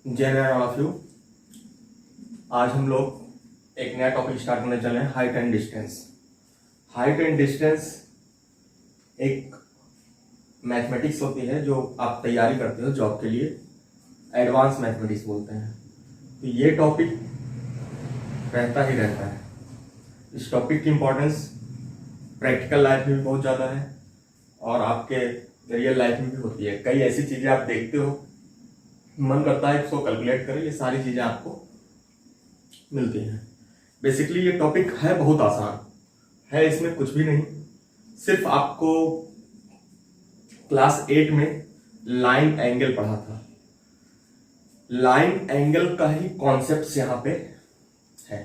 जय all of you. आज हम लोग एक नया टॉपिक स्टार्ट करने चले हैं, height and distance. Height and distance एक मैथमेटिक्स होती है जो आप तैयारी करते हो जॉब के लिए, एडवांस मैथमेटिक्स बोलते हैं। तो ये टॉपिक रहता ही रहता है। इस टॉपिक की इम्पोर्टेंस प्रैक्टिकल लाइफ में भी बहुत ज़्यादा है और आपके रियल लाइफ में भी होती है। कई ऐसी चीज़ें आप देखते हो, मन करता है इसको कैलकुलेट करें, ये सारी चीज़ें आपको मिलती हैं। बेसिकली ये टॉपिक है बहुत आसान है, इसमें कुछ भी नहीं। सिर्फ आपको क्लास 8 में लाइन एंगल पढ़ा था, लाइन एंगल का ही कॉन्सेप्ट यहाँ पे है।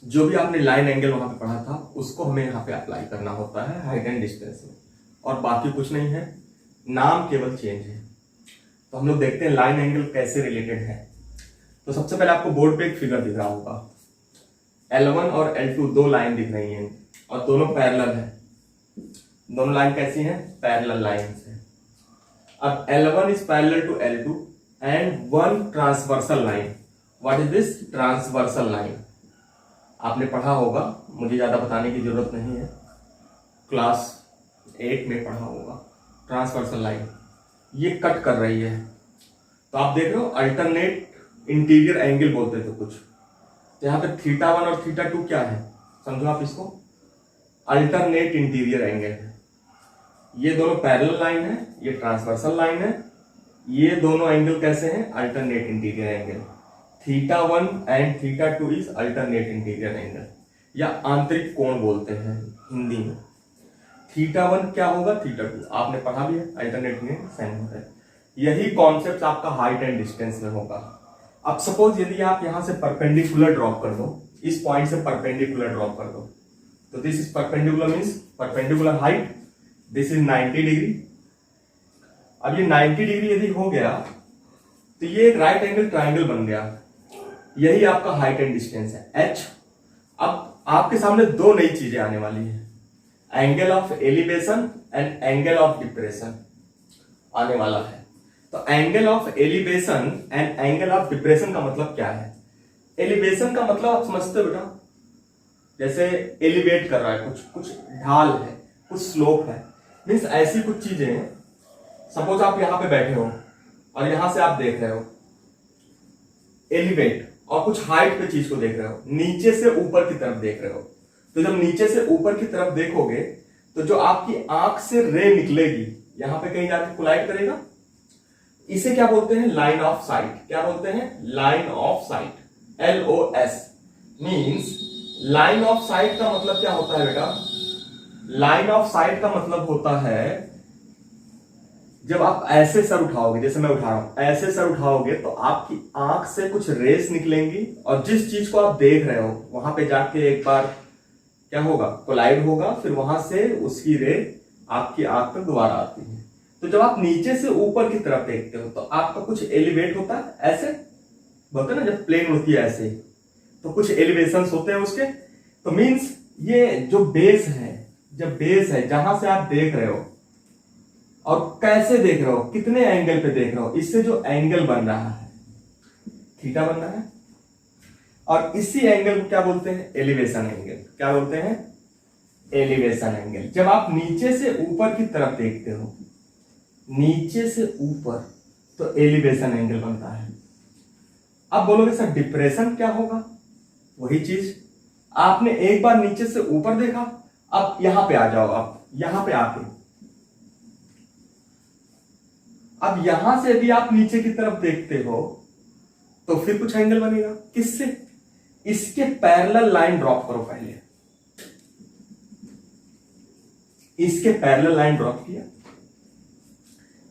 जो भी आपने लाइन एंगल वहां पे पढ़ा था उसको हमें यहाँ पे अप्लाई करना होता है हाइट एंड डिस्टेंस में, और बाकी कुछ नहीं है, नाम केवल चेंज है। तो हम लोग देखते हैं लाइन एंगल कैसे रिलेटेड है। तो सबसे पहले आपको बोर्ड पे एक फिगर दिख रहा होगा, L1 और L2 दो लाइन दिख रही हैं और दोनों पैरेलल है। दोनों लाइन कैसी हैं? पैरेलल लाइंस हैं। अब L1 is parallel to L2 and one transversal line. What is this? Transversal line. आपने पढ़ा होगा, मुझे ज्यादा बताने की जरूरत नहीं है, क्लास 8 में पढ़ा होगा। ट्रांसवर्सल लाइन ये कट कर रही है, तो आप देख रहे हो अल्टरनेट इंटीरियर एंगल बोलते थे कुछ। तो यहाँ पे θ1 और θ2 क्या है, समझो आप इसको, अल्टरनेट इंटीरियर एंगल है। ये दोनों पैरेलल लाइन है, ये ट्रांसवर्सल लाइन है। ये दोनों एंगल कैसे हैं? Alternate interior angle. θ1 and θ2 is alternate interior angle, या आंतरिक कोण बोलते हैं हिंदी में। θ1 क्या होगा, θ2 आपने पढ़ा भी है, अल्टरनेट में साइन होता है। यही कॉन्सेप्ट आपका हाइट एंड डिस्टेंस में होगा। अब सपोज यदि आप यहां से परपेंडिकुलर ड्रॉप कर दो, इस पॉइंट से परपेंडिकुलर ड्रॉप कर दो, तो this is perpendicular means perpendicular height, this is 90 degree. अब ये 90 डिग्री यदि हो गया तो ये एक राइट एंगल ट्राइंगल बन गया। यही आपका हाइट एंड डिस्टेंस है, h। अब आपके सामने दो नई चीजें आने वाली है, angle of elevation and angle of depression आने वाला है। तो angle of elevation and angle of depression का मतलब क्या है? एलिवेशन का मतलब आप समझते हो बेटा, जैसे एलिवेट कर रहा है, कुछ कुछ ढाल है, कुछ स्लोप है, मीन्स ऐसी कुछ चीजें हैं। सपोज आप यहां पे बैठे हो और यहां से आप देख रहे हो एलिवेट, और कुछ हाइट पे चीज को देख रहे हो, नीचे से ऊपर की तरफ देख रहे हो। तो जब नीचे से ऊपर की तरफ देखोगे तो जो आपकी आंख से रे निकलेगी यहां पे कहीं जाके कोलाइड करेगा। इसे क्या बोलते हैं? Line of site. क्या बोलते हैं? Line of site, LOS means line of site का मतलब क्या होता है बेटा? लाइन ऑफ साइट का मतलब होता है जब आप ऐसे सर उठाओगे, जैसे मैं उठा रहा हूं, ऐसे सर उठाओगे तो आपकी आंख से कुछ रेस निकलेंगी और जिस चीज को आप देख रहे हो वहां पे जाके एक बार क्या होगा? कोलाइड होगा, फिर वहां से उसकी रे आपकी आंख पर दोबारा आती है। तो जब आप नीचे से ऊपर की तरफ देखते हो तो आपका कुछ एलिवेट होता है, ऐसे बोलते हैं ना, जब प्लेन उड़ती है ऐसे, तो कुछ एलिवेशंस होते हैं उसके। तो मींस ये जो बेस है, जब बेस है जहां से आप देख रहे हो और कैसे देख रहे हो, कितने एंगल पे देख रहे हो, इससे जो एंगल बन रहा है थीटा बन रहा है, और इसी एंगल को क्या बोलते हैं? Elevation angle. क्या बोलते हैं? Elevation angle. जब आप नीचे से ऊपर की तरफ देखते हो, नीचे से ऊपर, तो एलिवेशन एंगल बनता है। अब बोलोगे सर डिप्रेशन क्या होगा? वही चीज, आपने एक बार नीचे से ऊपर देखा, अब यहां पे आ जाओ, आप यहां पे आके, अब यहां से यदि आप नीचे की तरफ देखते हो तो फिर कुछ एंगल बनेगा। किससे? इसके पैरेलल लाइन ड्रॉप करो पहले, इसके पैरेलल लाइन ड्रॉप किया,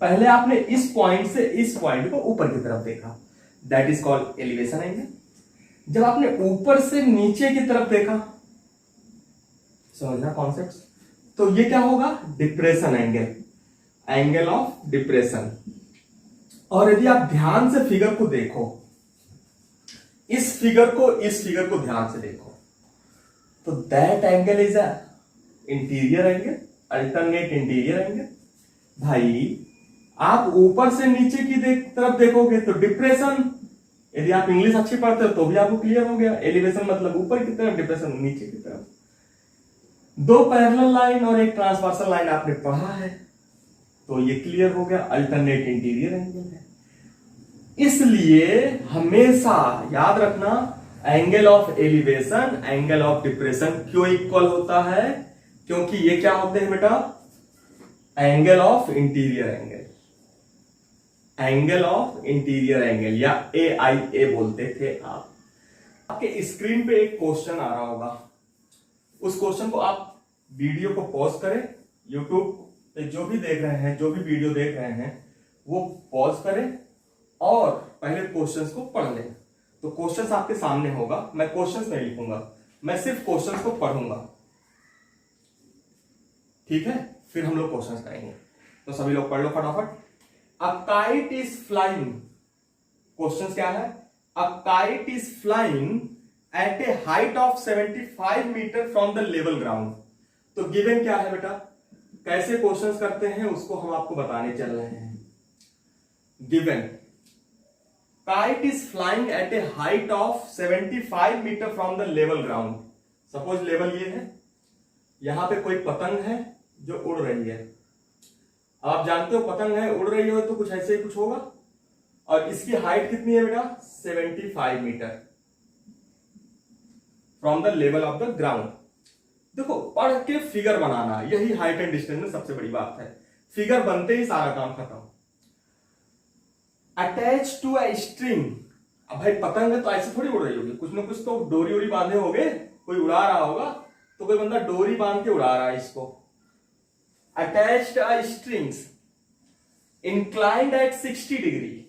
पहले आपने इस पॉइंट से इस पॉइंट को ऊपर की तरफ देखा, that is called elevation angle. जब आपने ऊपर से नीचे की तरफ देखा, समझना कॉन्सेप्ट, तो ये क्या होगा? Depression angle, angle of depression. और यदि आप ध्यान से फिगर को देखो, इस फिगर को ध्यान से देखो, तो that angle is a interior angle, alternate interior angle. भाई आप ऊपर से नीचे की तरफ देखोगे तो डिप्रेशन, यदि आप इंग्लिश अच्छी पढ़ते हो तो भी आपको क्लियर हो गया। एलिवेशन मतलब ऊपर की तरफ, डिप्रेशन नीचे की तरफ। दो पैरेलल लाइन और एक ट्रांसवर्सल लाइन आपने पढ़ा है तो ये क्लियर हो गया, अल्टरनेट इंटीरियर एंगल है। इसलिए हमेशा याद रखना, angle of elevation angle of depression क्यों इक्वल होता है? क्योंकि ये क्या होते हैं बेटा? Angle of interior angle, angle of interior angle या AIA बोलते थे आप। आपके स्क्रीन पे एक क्वेश्चन आ रहा होगा, उस क्वेश्चन को आप वीडियो को पॉज करें, यूट्यूब पे जो भी देख रहे हैं, जो भी वीडियो देख रहे हैं वो पॉज करें और पहले क्वेश्चंस को पढ़ लें। तो क्वेश्चंस आपके सामने होगा, मैं क्वेश्चंस नहीं लिखूंगा, मैं सिर्फ क्वेश्चंस को पढ़ूंगा, ठीक है? फिर हम लोग क्वेश्चंस करेंगे। तो सभी लोग पढ़ लो फटाफट। A kite is flying, question क्या है? A kite is flying at a height of 75 metre from the level ground. तो गिवन क्या है बेटा? कैसे क्वेश्चंस करते हैं उसको हम आपको बताने चल रहे हैं। Given kite is flying at a height of 75 metre from the level ground. Suppose level ये है, यहां पे कोई पतंग है जो उड़ रही है। आप जानते हो पतंग है, उड़ रही हो तो कुछ ऐसे ही कुछ होगा। और इसकी हाइट कितनी है बेटा? 75 metre from the level of the ground. देखो, पढ़ के फिगर बनाना, यही हाइट एंड डिस्टेंस में सबसे बड़ी बात है। फिगर बनते ही सारा काम खत्म। अटैच टू अ स्ट्रिंग, अब भाई पतंग है तो ऐसे थोड़ी उड़ रही होगी, कुछ ना कुछ तो डोरी वोरी बांधे होंगे, कोई उड़ा रहा होगा, तो कोई बंदा डोरी बांध के उड़ा रहा है इसको। Attached a strings inclined at 60 degree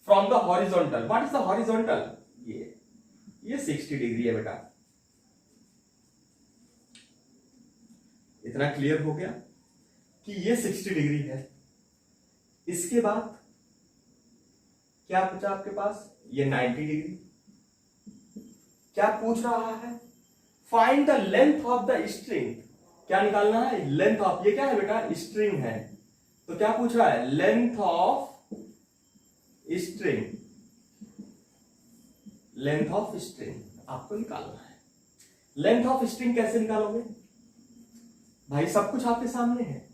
from the horizontal. What is the horizontal? ये 60 डिग्री है बेटा। इतना क्लियर हो गया कि ये 60 डिग्री है। इसके बाद क्या पूछा आपके पास? ये 90 डिग्री। क्या पूछ रहा है? Find the length of the string. क्या निकालना है? लेंथ ऑफ, ये क्या है बेटा? स्ट्रिंग है। तो क्या पूछ रहा है? Length of string, length of string आपको निकालना है। लेंथ ऑफ स्ट्रिंग कैसे निकालोगे भाई? सब कुछ आपके सामने है।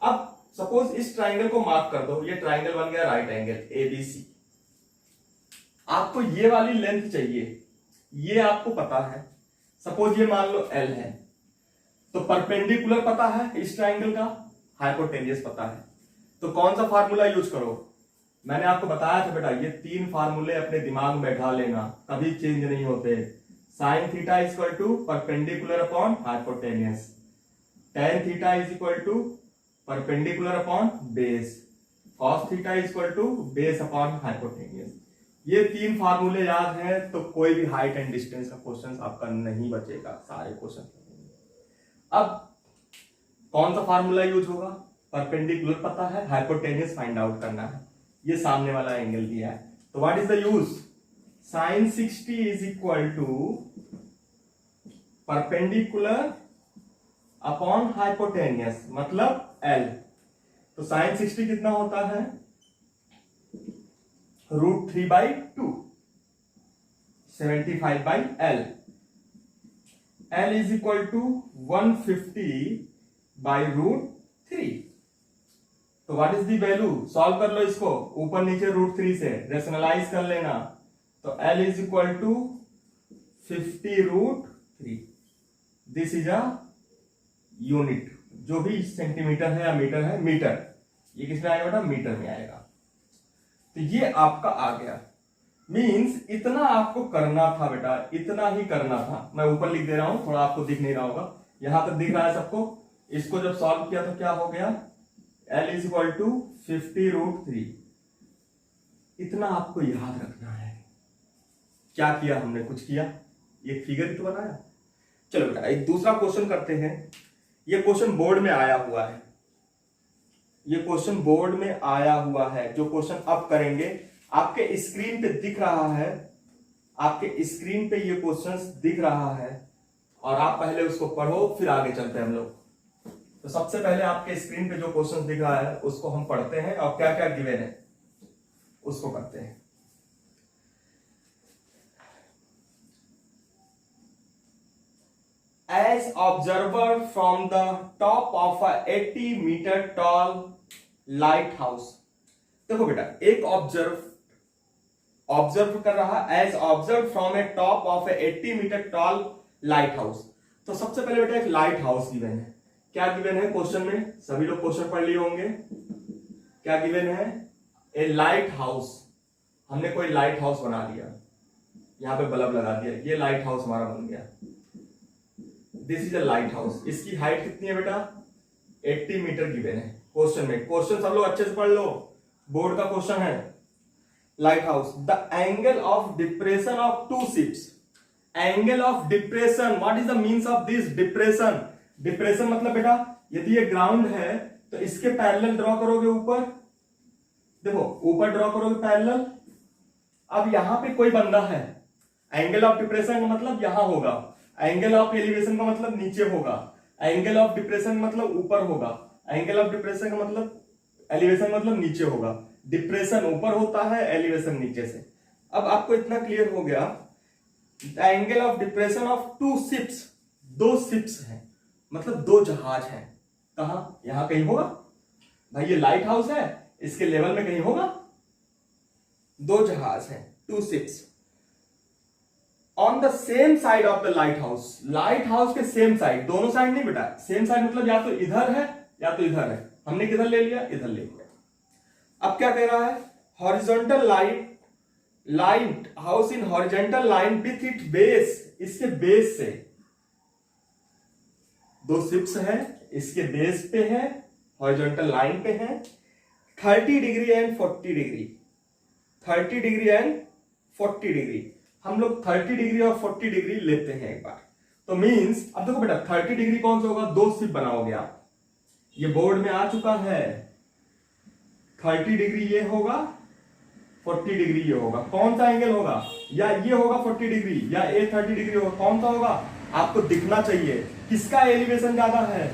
अब सपोज इस ट्राइंगल को मार्क कर दो, ये ट्राइंगल बन गया राइट एंगल ABC। आपको ये वाली लेंथ चाहिए, ये आपको पता है। सपोज ये मान लो L है, तो परपेंडिकुलर पता है इस ट्राइंगल का, हाइपोटेन्यूस पता है। तो कौन सा फार्मूला यूज करो? मैंने आपको बताया था बेटा, ये 3 फार्मूले अपने दिमाग में बैठा लेना, कभी चेंज नहीं होते। Sin theta is equal to perpendicular upon hypotenuse, tan theta is equal to perpendicular upon base, cos theta is equal to base upon hypotenuse. ये 3 फार्मूले याद हैं तो कोई भी हाइट एंड डिस्टेंस का क्वेश्चन आपका नहीं बचेगा, सारे क्वेश्चन। अब कौन सा फार्मूला यूज होगा? परपेंडिकुलर पता है, हाइपोटेन्यूस फाइंड आउट करना है। ये सामने वाला एंगल दिया है, तो what is the use? Sin 60 is equal to perpendicular upon hypotenuse, मतलब L। तो साइन 60 कितना होता है? √3/2, 75/L। L is equal to 150/√3। तो what is the value? Solve कर लो इसको, ऊपर नीचे √3 से रेशनलाइज कर लेना। तो L is equal to 50√3। This is a unit, जो भी सेंटीमीटर है या मीटर है, मीटर। ये किस में आएगा बेटा? मीटर में आएगा। तो ये आपका आ गया। मींस इतना आपको करना था बेटा, इतना ही करना था। मैं ऊपर लिख दे रहा हूं, थोड़ा आपको दिख नहीं रहा होगा, यहां तक दिख रहा है सबको। इसको जब सॉल्व किया तो क्या हो गया? L is equal to 50√3। इतना आपको याद रखना है। क्या किया हमने? कुछ किया? ये फिगर ही तो बनाया। चलो बेटा एक दूसरा क्वेश्चन करते हैं। ये क्वेश्चन बोर्ड में आया हुआ है, ये क्वेश्चन बोर्ड में आया हुआ है। जो क्वेश्चन अब करेंगे आपके स्क्रीन पे दिख रहा है, आपके स्क्रीन पे ये क्वेश्चन दिख रहा है, और आप पहले उसको पढ़ो फिर आगे चलते हैं हम लोग। तो सबसे पहले आपके स्क्रीन पे जो क्वेश्चन दिख रहा है उसको हम पढ़ते हैं और क्या क्या गिवन है उसको करते हैं। As observer from the top of a 80 meter tall lighthouse। देखो बेटा, एक ऑब्जर्व कर रहा as observe from a top of a 80 metre tall lighthouse. तो सबसे पहले बेटा एक लाइट हाउस गिवन है। क्या गिवन है क्वेश्चन में? सभी लोग क्वेश्चन पढ़ लिए होंगे। क्या गिवन है? ए लाइट हाउस। हमने कोई लाइट हाउस बना दिया, यहां पे बल्ब लगा दिया, ये लाइट हाउस हमारा बन गया। This is a lighthouse. इसकी हाइट कितनी है बेटा? 80 मीटर गिवन है क्वेश्चन में। क्वेश्चन सब लोग अच्छे से पढ़ लो, बोर्ड का क्वेश्चन है। Lighthouse, the angle of depression of two ships. Angle of depression, what is the means of this depression? Depression मतलब बेटा, यदि ये ग्राउंड है तो इसके पैरेलल ड्रॉ करोगे ऊपर, देखो ऊपर ड्रॉ करोगे पैरेलल। अब यहां पे कोई बंदा है, एंगल ऑफ डिप्रेशन का मतलब यहां होगा, एंगल ऑफ एलिवेशन का मतलब नीचे होगा, एंगल ऑफ डिप्रेशन मतलब ऊपर होगा, एंगल ऑफ डिप्रेशन का मतलब एलिवेशन मतलब नीचे होगा। डिप्रेशन ऊपर होता है, एलिवेशन नीचे से। अब आपको इतना क्लियर हो गया, angle of depression of two ships, दो शिप्स हैं मतलब दो जहाज हैं। कहां? यहां कहीं होगा भाई, ये लाइट हाउस है, इसके लेवल में कहीं होगा। दो जहाज हैं, two ships on the same side of the lighthouse. Lighthouse के सेम साइड, दोनों साइड नहीं बेटा, सेम साइड मतलब या तो इधर है या तो इधर है। हमने किधर ले लिया? इधर ले लिया। अब क्या कह रहा है? Horizontal light house in horizontal line with it base. इसके बेस से दो शिप्स है, इसके बेस पे है, हॉरिजॉन्टल लाइन पे है, 30 degree and 40 degree, 30 degree and 40 degree. हम लोग 30 डिग्री और 40 डिग्री लेते हैं एक बार। तो मींस अब देखो बेटा, 30 डिग्री कौन सा होगा? दो शिप बनाओगे आप, ये बोर्ड में आ चुका है। 30 डिग्री ये होगा, 40 डिग्री ये होगा। कौन सा एंगल होगा? या ये होगा 40 डिग्री या ये 30 डिग्री होगा। कौन सा होगा? आपको दिखना चाहिए किसका एलिवेशन ज्यादा है,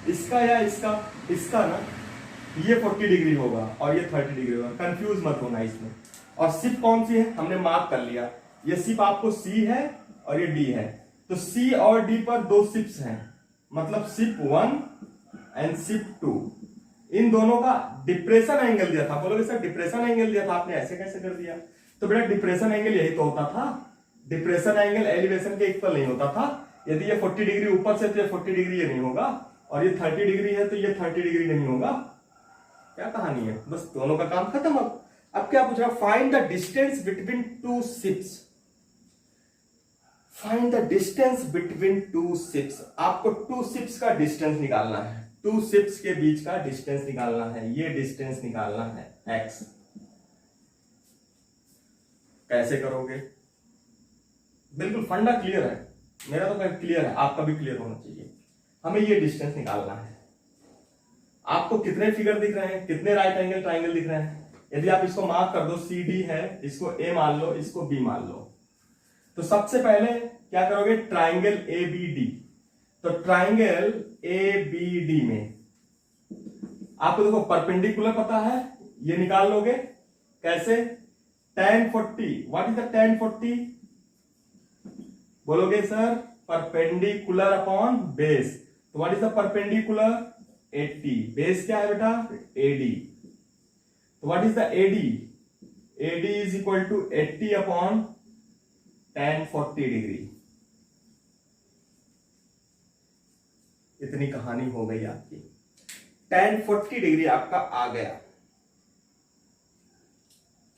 इसका या इसका? इसका ना। ये 40 डिग्री होगा और ये 30 डिग्री होगा, कंफ्यूज मत होना इसमें। और शिप कौन सी है? हमने मार्क कर लिया, ये शिप आपको सी है और ये डी है। तो सी और डी पर दो शिप्स हैं, मतलब शिप 1 एंड शिप 2। इन दोनों का डिप्रेशन एंगल दिया था। बोलोगे सर डिप्रेशन एंगल दिया था आपने, ऐसे कैसे कर दिया? तो बेटा डिप्रेशन एंगल यही तो होता था, डिप्रेशन एंगल एलिवेशन के इक्वल नहीं होता था। यदि ये 40 डिग्री ऊपर से तो ये 40 डिग्री ये नहीं होगा, और ये 30 डिग्री है तो ये 30 डिग्री नहीं होगा। क्या कहानी है? बस दोनों का काम खत्म। अब क्या पूछ रहा? Find the distance between two ships. Find the distance between two ships. आपको टू शिप्स का डिस्टेंस निकालना है, टू शिप्स के बीच का डिस्टेंस निकालना है। ये डिस्टेंस निकालना है x। कैसे करोगे? बिल्कुल फंडा क्लियर है, मेरा तो क्लियर है, आपका भी क्लियर होना चाहिए। हमें ये डिस्टेंस निकालना है। आपको कितने फिगर दिख रहे हैं? कितने राइट एंगल ट्राइंगल दिख रहे हैं? यदि आप इसको मार्क कर दो, सी डी है, इसको ए मान लो, इसको बी मान लो। तो सबसे पहले क्या करोगे? Triangle A B D. तो ट्राइंगल ए बी डी में आपको देखो परपेंडिकुलर पता है, ये निकाल लोगे। कैसे? tan 40। What is the tan 40? बोलोगे सर परपेंडिकुलर अपॉन बेस। तो what is the perpendicular? 80। Base क्या है बेटा? AD। तो what is the AD? AD is equal to 80 upon tan 40 degree. इतनी कहानी हो गई आपकी। tan 40 डिग्री आपका आ गया।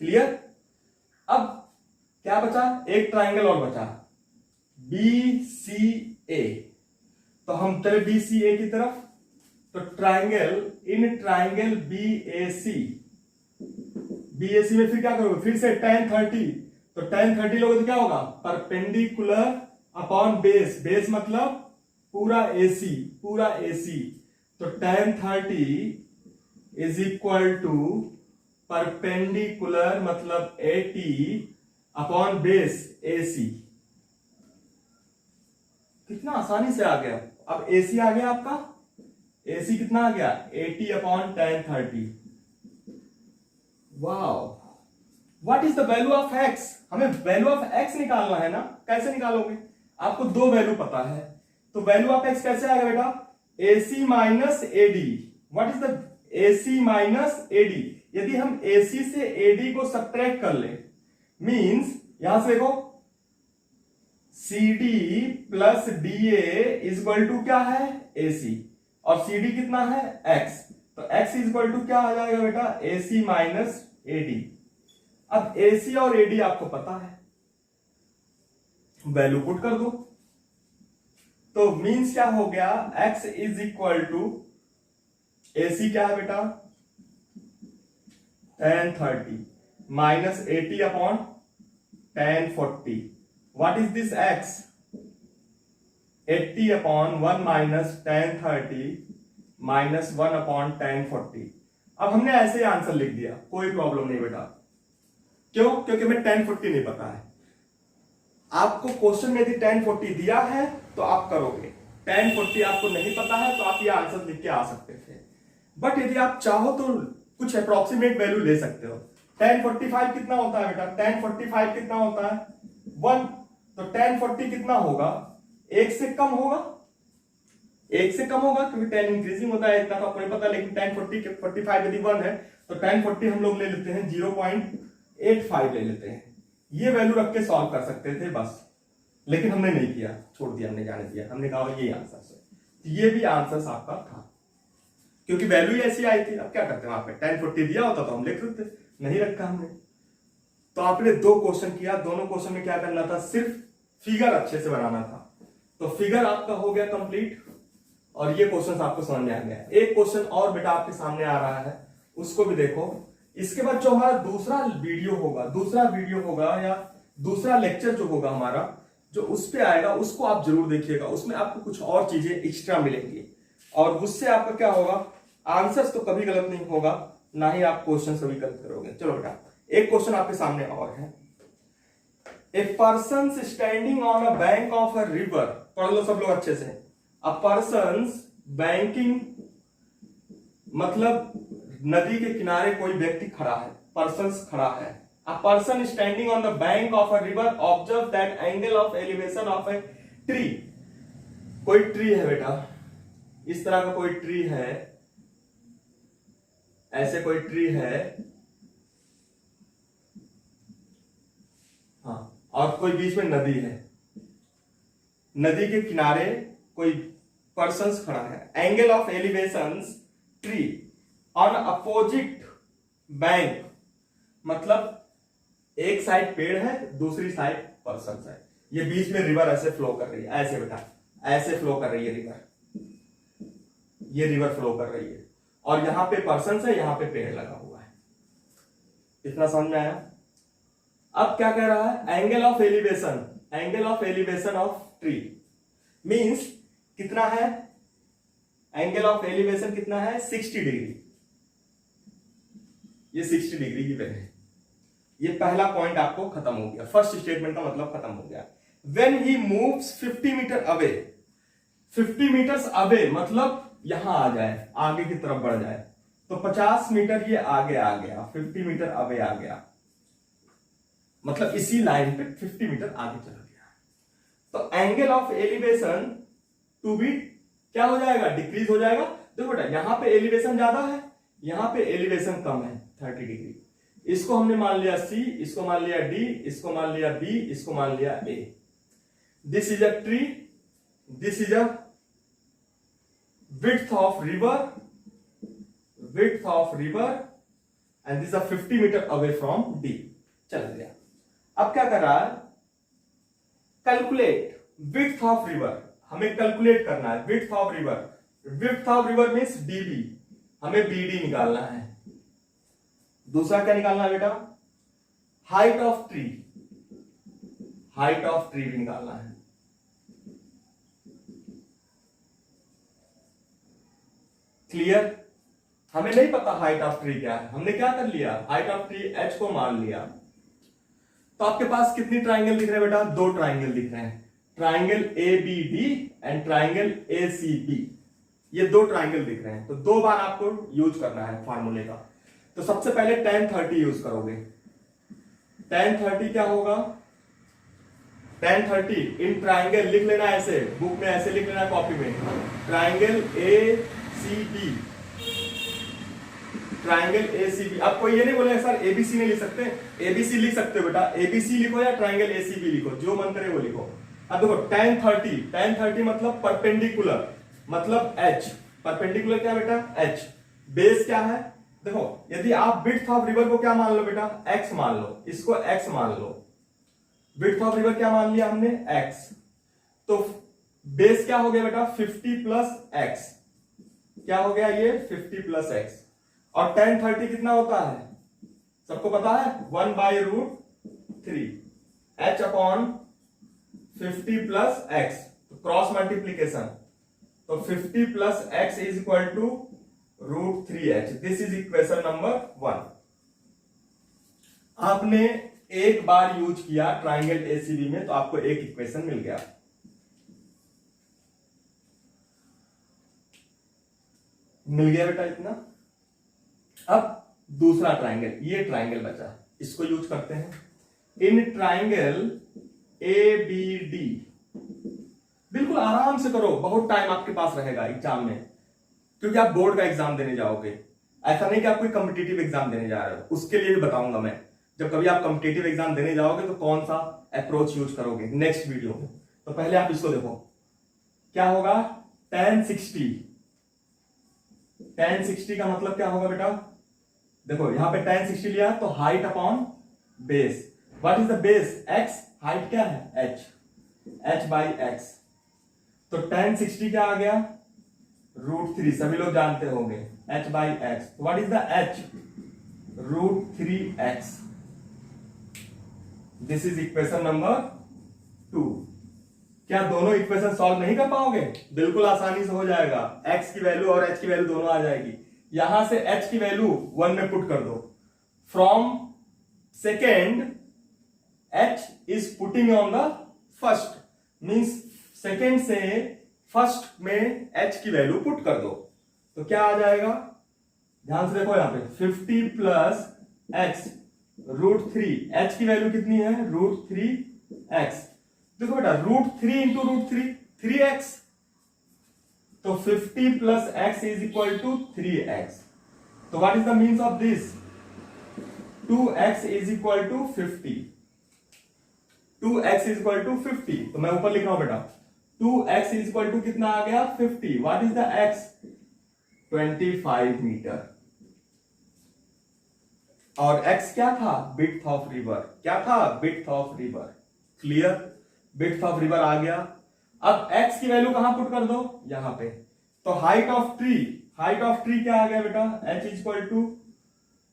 क्लियर? अब क्या बचा? एक ट्राइंगल और बचा, BCA। तो हम चले BCA की तरफ। तो इन ट्राइंगल BAC में फिर क्या करोगे? फिर से tan 30। तो tan 30 लोगे तो क्या होगा? Perpendicular upon base. बेस मतलब पूरा AC। तो tan 30 is equal to perpendicular मतलब 80 अपॉन बेस AC। कितना आसानी से आ गया। अब AC आ गया आपका, AC कितना आ गया 80/tan30। Wow, what is the value of x? हमें वैल्यू ऑफ x निकालना है ना। कैसे निकालोगे? आपको दो वैल्यू पता है, तो वैल्यू ऑफ x कैसे आएगा बेटा? AC minus AD। What is the AC minus AD? यदि हम AC से AD को सब्ट्रैक्ट कर ले, मींस यहां से देखो CD plus DA is equal to क्या है? AC। और CD कितना है? x। तो x इज इक्वल टू क्या आ जाएगा बेटा? AC minus AD। अब AC और AD आपको पता है, वैल्यू पुट कर दो, तो मींस क्या हो गया? x is equal to AC क्या है बेटा? tan30 minus 80/tan40। What is this x? 80/1 minus tan30 minus 1/tan40। अब हमने ऐसे ही आंसर लिख दिया, कोई प्रॉब्लम नहीं बेटा। क्यों? क्योंकि हमें tan40 नहीं पता है। आपको क्वेश्चन में यदि tan40 दिया है तो आप करोगे, tan40 आपको नहीं पता है तो आप ये आंसर लिख के आ सकते थे। बट यदि आप चाहो तो कुछ अप्रोक्सीमेट वैल्यू ले सकते हो। tan45 कितना होता है बेटा? tan45 कितना होता है? 1। तो tan40 कितना होगा? 1 से कम होगा, 1 से कम होगा, क्योंकि tan इंक्रीजिंग होता है, इतना तो आपको नहीं पता। लेकिन tan45 यदि 1 है तो tan40 हम लोग ले लेते हैं 0.85 ले लेते हैं। ये वैल्यू रख के सॉल्व कर सकते थे बस, लेकिन हमने नहीं किया, छोड़ दिया, हमने जाने दिया। हमने कहा ये आंसर है, ये भी आंसर आपका था, क्योंकि वैल्यू ऐसी आई थी। अब क्या करते हैं? वहां पे tan40 दिया होता तो हम लिख देते, नहीं रखा हमने। तो आपने दो क्वेश्चन किया, दोनों क्वेश्चन में क्या करना था? सिर्फ फिगर अच्छे से बनाना था। तो फिगर आपका हो गया कंप्लीट, और ये क्वेश्चन आपको समझ में आ गया। एक क्वेश्चन और बेटा आपके सामने आ रहा है, उसको भी देखो। इसके बाद जो हमारा दूसरा वीडियो होगा या दूसरा लेक्चर जो होगा हमारा, जो उस पे आएगा, उसको आप जरूर देखिएगा। उसमें आपको कुछ और चीजें एक्स्ट्रा मिलेंगी, और उससे आपका क्या होगा? आंसर्स तो कभी गलत नहीं होगा, ना ही आप क्वेश्चन कभी गलत करोगे। चलो बेटा, एक क्वेश्चन आपके सामने और है। A person standing on a bank of a river, पढ़ लो सब लोग अच्छे से। अ पर्सन बैंकिंग मतलब नदी के किनारे कोई व्यक्ति खड़ा है, पर्सन्स खड़ा है। A person standing on the bank of a river observe that angle of elevation of a tree. कोई ट्री है बेटा, इस तरह का कोई ट्री है, ऐसे कोई ट्री है, हाँ, और कोई बीच में नदी है। नदी के किनारे कोई पर्सन्स खड़ा है। Angle of elevations tree on opposite bank, मतलब एक साइड पेड़ है, दूसरी साइड पर्सन्स है। ये बीच में रिवर ऐसे फ्लो कर रही है, ऐसे बेटा, ऐसे फ्लो कर रही है रिवर, ये रिवर फ्लो कर रही है, और यहां पे पर्सन्स है, यहां पे पेड़ लगा हुआ है। इतना समझ में आया? अब क्या कह रहा है? Angle of elevation of tree means कितना है? एंगल ऑफ एलिवेशन कितना है? 60 डिग्री। ये 60 डिग्री की वैल्यू है। ये पहला पॉइंट आपको खत्म हो गया, फर्स्ट स्टेटमेंट का मतलब खत्म हो गया। When he moves 50 metre away, 50 metres away मतलब यहां आ जाए, आगे की तरफ बढ़ जाए, तो 50 मीटर ये आगे आ गया, 50 मीटर अवे आ गया, मतलब इसी लाइन पे 50 मीटर आगे चला गया। तो angle of elevation to be क्या हो जाएगा? डिक्रीज हो जाएगा। देखो बेटा, यहां पे एलिवेशन ज्यादा है, यहां पे एलिवेशन कम है 30 डिग्री। इसको हमने मान लिया C, इसको मान लिया D, इसको मान लिया B, इसको मान लिया A। This is a tree, this is a width of river and this is a 50 meter away from D। चल गया। अब क्या कर रहा है? कैलकुलेट width of river, हमें कैलकुलेट करना है width of river। width of river means DB, हमें BD निकालना है। दूसरा क्या निकालना है बेटा? Height of tree, height of tree भी निकालना है। क्लियर? हमें नहीं पता हाइट ऑफ ट्री क्या है, हमने क्या कर लिया? हाइट ऑफ ट्री h को मान लिया। तो आपके पास कितनी ट्राइंगल दिख रहे हैं बेटा? दो ट्राइंगल दिख रहे हैं, triangle ABD and triangle ACB। ये दो ट्राइंगल दिख रहे हैं, तो दो बार आपको यूज करना है फार्मूले का। तो सबसे पहले tan 30 यूज करोगे। tan 30 क्या होगा, tan 30 इन ट्राइंगल लिख लेना ऐसे, बुक में ऐसे लिख लेना, कॉपी में, ट्राइंगल ACB, ट्राइंगल ACB। अब कोई ये नहीं बोलेगा सर ABC नहीं लिख सकते, ABC लिख सकते हो बेटा, ABC लिखो या ट्राइंगल ACB लिखो, जो मन करे वो लिखो। अब देखो tan 30 मतलब परपेंडिकुलर, मतलब H, परपेंडिकुलर क्या बेटा, H। बेस क्या है, देखो यदि आप विड्थ ऑफ रिवर को क्या मान लो बेटा, x मान लो, इसको x मान लो, विड्थ ऑफ रिवर क्या मान लिया हमने, x। तो बेस क्या हो गया बेटा 50 प्लस x, क्या हो गया ये 50 प्लस x। और tan 30 कितना होता है, सबको पता है 1/√3 h अपॉन 50 प्लस x, तो क्रॉस मल्टीप्लीकेशन, तो 50 plus x is equal to √3h। This is equation number 1। आपने एक बार यूज किया ट्राइंगल ACB में, तो आपको एक इक्वेशन मिल गया। मिल गया बेटा इतना। अब दूसरा ट्राइंगल, ये ट्राइंगल बचा, इसको यूज करते हैं। इन ट्राइंगल ABD, बिल्कुल आराम से करो, बहुत टाइम आपके पास रहेगा एग्जाम में, क्योंकि आप बोर्ड का एग्जाम देने जाओगे। ऐसा नहीं कि आप कोई कॉम्पिटिटिव एग्जाम देने जा रहे हो, उसके लिए भी बताऊंगा मैं, जब कभी आप कॉम्पिटिटिव एग्जाम देने जाओगे तो कौन सा अप्रोच यूज करोगे नेक्स्ट वीडियो में। तो पहले आप इसको देखो, क्या होगा tan 60, tan 60 का मतलब क्या होगा बेटा, देखो यहां पे tan 60 लिया तो height upon base. What is the base, x, height क्या है h, h/x। तो tan 60 क्या आ गया √3, सभी लोग जानते होंगे, h/x। What is the h, √3x। This is equation number 2। क्या दोनों इक्वेशन सॉल्व नहीं कर पाओगे, बिल्कुल आसानी से हो जाएगा। x की वैल्यू और h की वैल्यू दोनों आ जाएगी। यहां से h की वैल्यू 1 में पुट कर दो, from second h is putting on the first, means second से फर्स्ट में h की वैल्यू पुट कर दो, तो क्या आ जाएगा, ध्यान से देखो यहां पे 50 प्लस x √3, h की वैल्यू कितनी है √3x। देखो बेटा √3 इंटू √3 3x, तो 50 plus x is equal to 3x। तो what is the means of this, 2x is equal to 50, 2x is equal to 50। तो मैं ऊपर लिख रहा हूं बेटा, 2x इज इक्वल टू कितना आ गया 50। What is the x, 25 meter. और x क्या था, विड्थ ऑफ रिवर, क्या था width of river. Clear, width of river आ गया। अब x की वैल्यू कहां पुट कर दो, यहां पे। तो height of tree, height of tree क्या आ गया बेटा, h is equal to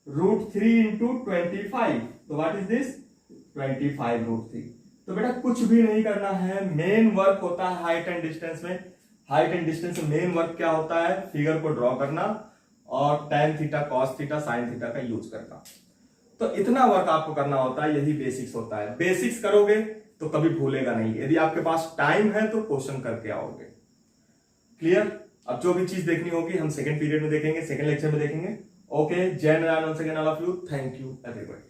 √3 into 25। तो व्हाट इज दिस 25 √3। तो बेटा कुछ भी नहीं करना है, मेन वर्क होता है हाइट एंड डिस्टेंस में। हाइट एंड डिस्टेंस में मेन वर्क क्या होता है, फिगर को ड्रॉ करना और tan theta cos theta sin theta का यूज करना। तो इतना वर्क आपको करना होता है, यही बेसिक्स होता है। बेसिक्स करोगे तो कभी भूलेगा नहीं, यदि आपके पास टाइम है तो क्वेश्चन करके आओगे। क्लियर। अब जो भी चीज देखनी होगी हम सेकंड पीरियड में देखेंगे, सेकंड लेक्चर में देखेंगे। ओके, जय Narayan, once again all of you, thank you everybody।